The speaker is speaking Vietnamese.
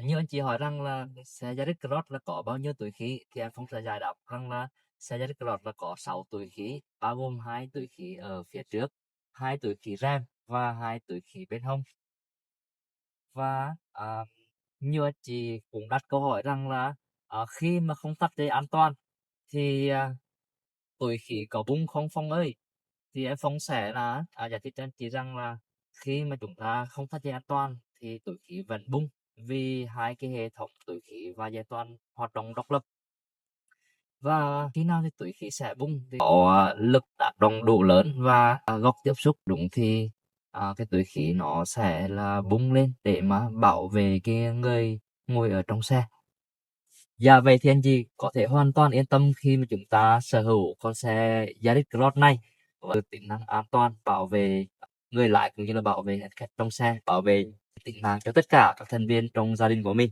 Nhiều anh chị hỏi rằng là xe Yaris Cross là có bao nhiêu túi khí, thì em Phong sẽ giải đáp rằng là xe Yaris Cross là có 6 túi khí, bao gồm 2 túi khí ở phía trước, 2 túi khí rem và 2 túi khí bên hông. Và nhiều anh chị cũng đặt câu hỏi rằng là khi mà không thắt dây an toàn thì túi khí có bung không Phong ơi? Thì em Phong sẽ là giải thích cho anh chị rằng là khi mà chúng ta không thắt dây an toàn thì túi khí vẫn bung, vì hai cái hệ thống túi khí và dây an toàn hoạt động độc lập. Và khi nào thì túi khí sẽ bung thì có lực tác động đủ lớn và góc tiếp xúc đúng thì cái túi khí nó sẽ là bung lên để mà bảo vệ cái người ngồi ở trong xe. Dạ vậy thì anh chị có thể hoàn toàn yên tâm khi mà chúng ta sở hữu con xe Yaris Cross này với tính năng an toàn, bảo vệ người lái cũng như là bảo vệ hành khách trong xe, bảo vệ tính mạng cho tất cả các thành viên trong gia đình của mình.